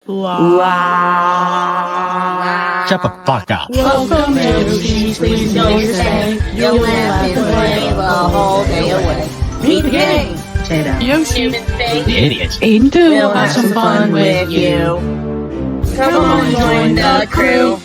Wow. Shut the fuck up. Welcome, Yoshi. Please don't say you'll laugh and play the whole day away. Meet the gang. Yoshi, The idiots. Aiden too. We'll have some fun with you. Come on, join the crew.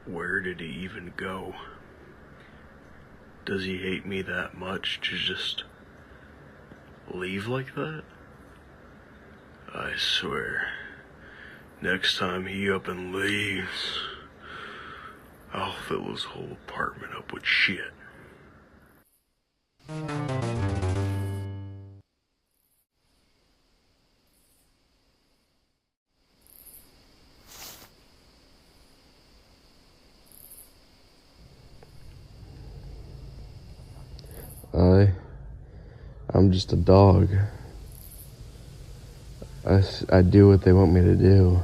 Where did he even go? Does he hate me that much to just leave like that? I swear, next time he up and leaves, I'll fill his whole apartment up with shit. I'm just a dog. I do what they want me to do.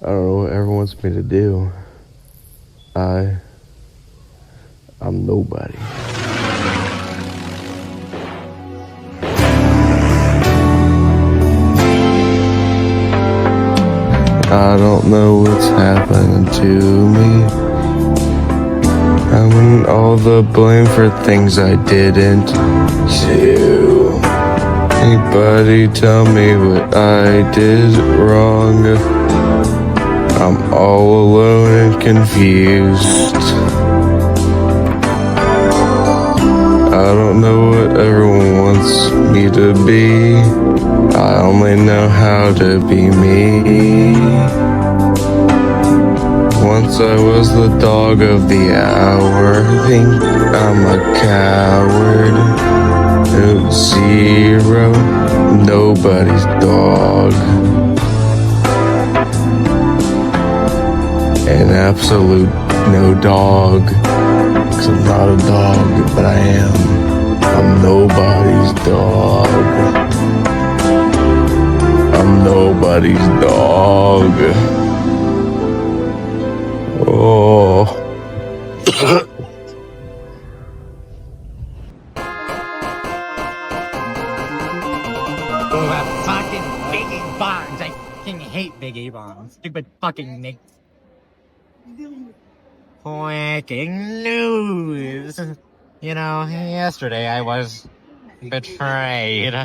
I don't know what everyone wants me to do. I'm nobody. I don't know what's happening to me. I'm in all the blame for things I didn't do. Anybody tell me what I did wrong? I'm all alone and confused. I don't know what everyone wants me to be. I only know how to be me. Once I was the dog of the hour. Think I'm a coward. Zero, nobody's dog. An absolute no dog. 'Cause I'm not a dog, but I am. I'm nobody's dog. I'm nobody's dog. Oh. Fucking Biggie Bonds. I fucking hate Biggie Bonds. Stupid fucking Nick. Breaking news. You know, yesterday I was betrayed.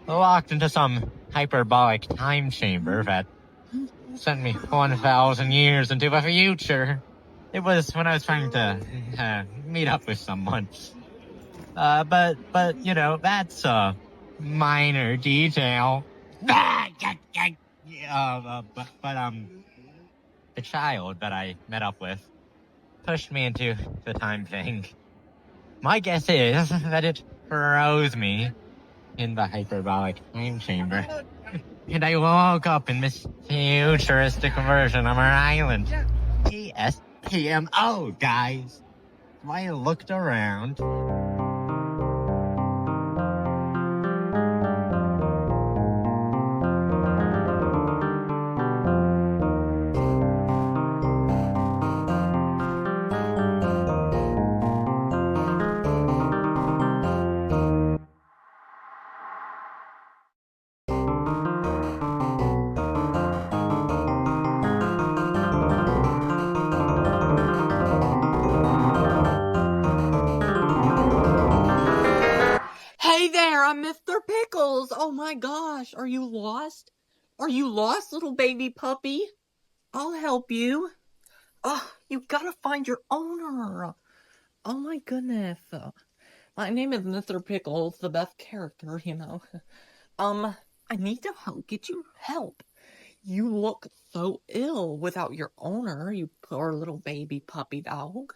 Locked into some hyperbolic time chamber that sent me 1,000 years into the future. It was when I was trying to meet up with someone. But you know, that's a minor detail. The child that I met up with pushed me into the time thing. My guess is that it froze me in the hyperbolic time chamber. And I woke up in this futuristic version of our island. ESPMO, guys. I looked around. Hey there, I'm Mr. Pickles. Oh my gosh, are you lost? Are you lost, little baby puppy? I'll help you. Oh, you gotta find your owner. Oh my goodness. My name is Mr. Pickles, the best character, you know. I need to get you help. You look so ill without your owner, you poor little baby puppy dog.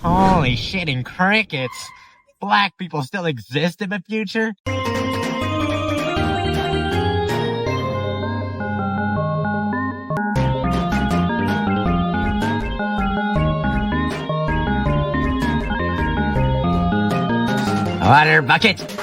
Holy shitting crickets! Black people still exist in the future? Water bucket. Release.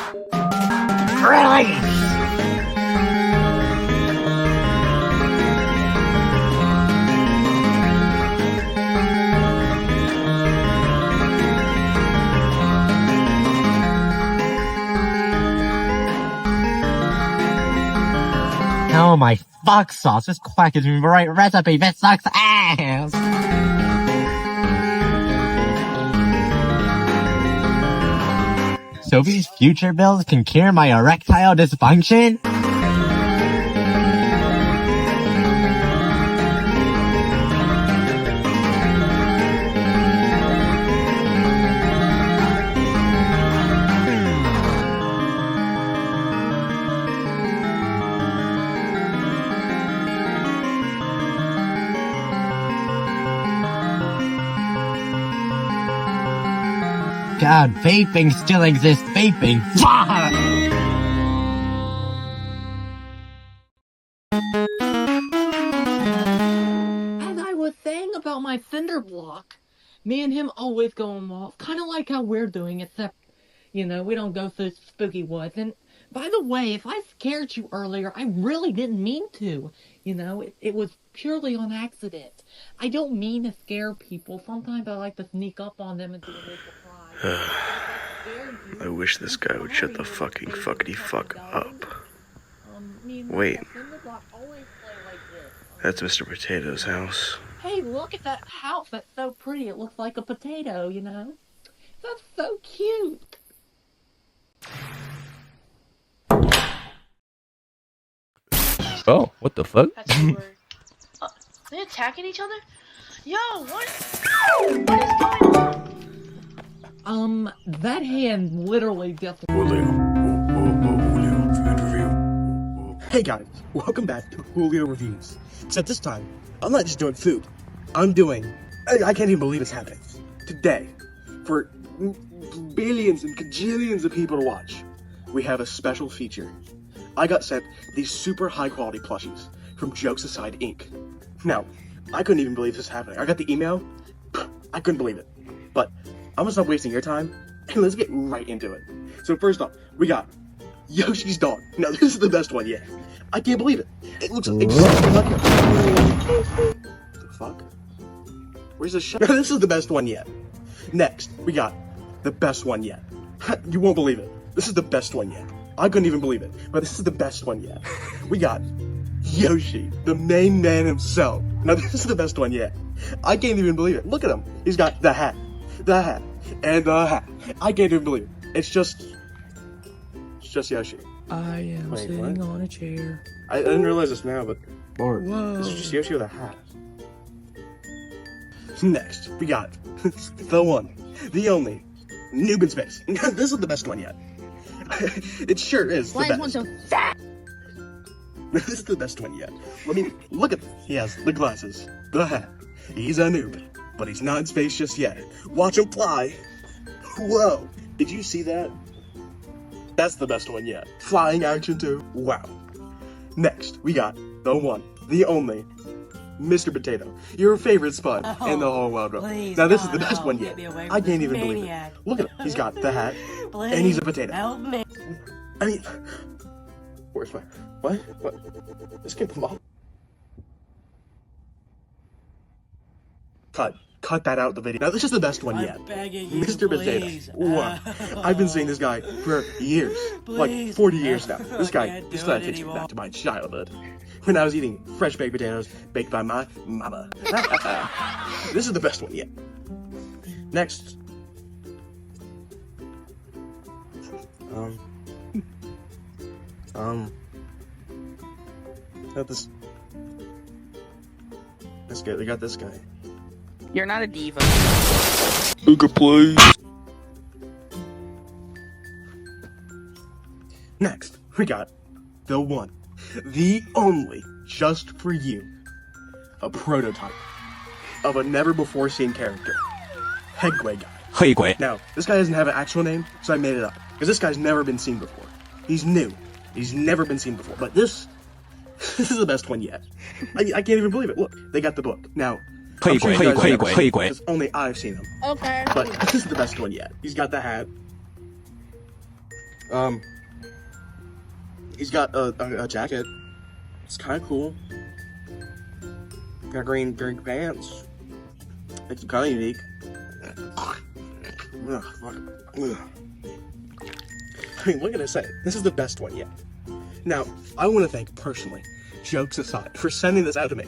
Oh my fuck sauce, this quack is the right recipe, that sucks ass! So these future bills can cure my erectile dysfunction? God, vaping still exists. Vaping. Fuck! As I was saying about my cinder block, me and him always go on walks, kind of like how we're doing, except, you know, we don't go through spooky woods. And by the way, if I scared you earlier, I really didn't mean to. You know, it was purely on accident. I don't mean to scare people. Sometimes I like to sneak up on them and do a little surprise. I wish this guy would shut the fucking fuckity fuck up. Wait. That's Mr. Potato's house. Hey, look at that house. That's so pretty. It looks like a potato, you know? That's so cute. Oh, what the fuck? That's weird. They attacking each other? Yo, what is going on? That hand literally just... Julio. Julio. Food review. Hey guys, welcome back to Julio Reviews. Except this time, I'm not just doing food. I'm doing... I can't even believe it's happening. Today, for billions and gajillions of people to watch, we have a special feature. I got sent these super high quality plushies from Jokes Aside Inc. Now, I couldn't even believe this was happening. I got the email, I couldn't believe it. But I'm gonna stop wasting your time, and let's get right into it. So first off, we got Yoshi's dog. Now this is the best one yet. I can't believe it. It looks exactly like him. What the fuck? Where's the shot? This is the best one yet. Next, we got the best one yet. You won't believe it. This is the best one yet. I couldn't even believe it, but this is the best one yet. We got Yoshi, the main man himself. Now this is the best one yet. I can't even believe it. Look at him. He's got the hat, and the hat. I can't even believe it. It's just Yoshi. I am Wait, sitting what? on a chair. I didn't realize this now, but Whoa. this is just Yoshi with a hat. Next, we got the one, the only, Noob in Space. This is the best one yet. It sure is the best. This is the best one yet. Let me look at. He has the glasses, the hat. He's a noob, but he's not in space just yet. Watch him fly. Whoa! Did you see that? That's the best one yet. Flying action too. Wow. Next, we got the one, the only, Mr. Potato, your favorite spot in the whole world. Now this is the best one yet. I can't even believe it. Look at him. He's got the hat, and he's a potato. Help me. I mean, where's my what? This came from all. Cut that out of the video. Now this is the best one yet. Mr. Potato. Wow. I've been seeing this guy for years. Like 40 years now. This guy takes me back to my childhood. When I was eating fresh baked potatoes baked by my mama. This is the best one yet. Next. Got this guy. They got this guy. You're not a diva. Booger, please. Next, we got the one, the only, just for you, a prototype of a never-before-seen character, Headway Guy. 黑鬼 Now, this guy doesn't have an actual name, so I made it up, because this guy's never been seen before. He's new. He's never been seen before. But this is the best one yet. I can't even believe it. Look, they got the book. Now, I'm sure you guys have never seen him, because only I've seen him. Okay. But this is the best one yet. He's got the hat. He's got a jacket. It's kind of cool. Got green pants. It's kind of unique. Ugh, fuck. Ugh. I mean, what can I say? This is the best one yet. Now, I want to thank personally, jokes aside, for sending this out to me.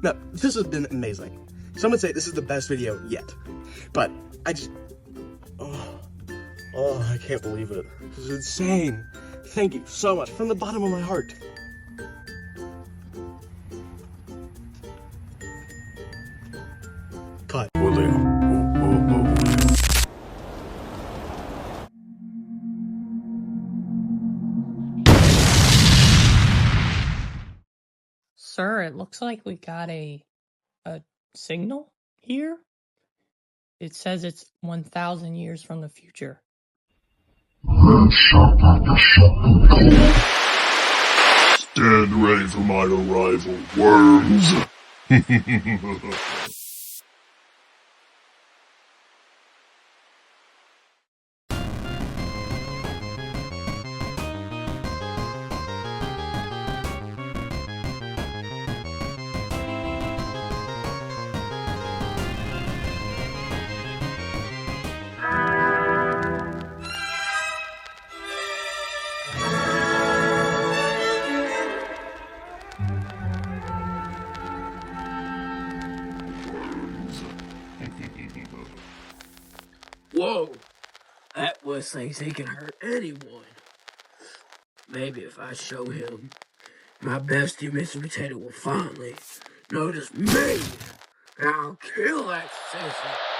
Now, this has been amazing. Some would say this is the best video yet. But I just... Oh, I can't believe it. This is insane. Thank you so much from the bottom of my heart. Cut. Sir, it looks like we got a signal here. It says it's 1,000 years from the future. Stand ready for my arrival, worms. Whoa! That wuss thinks he can hurt anyone. Maybe if I show him, my bestie Mr. Potato will finally notice me. I'll kill that sissy.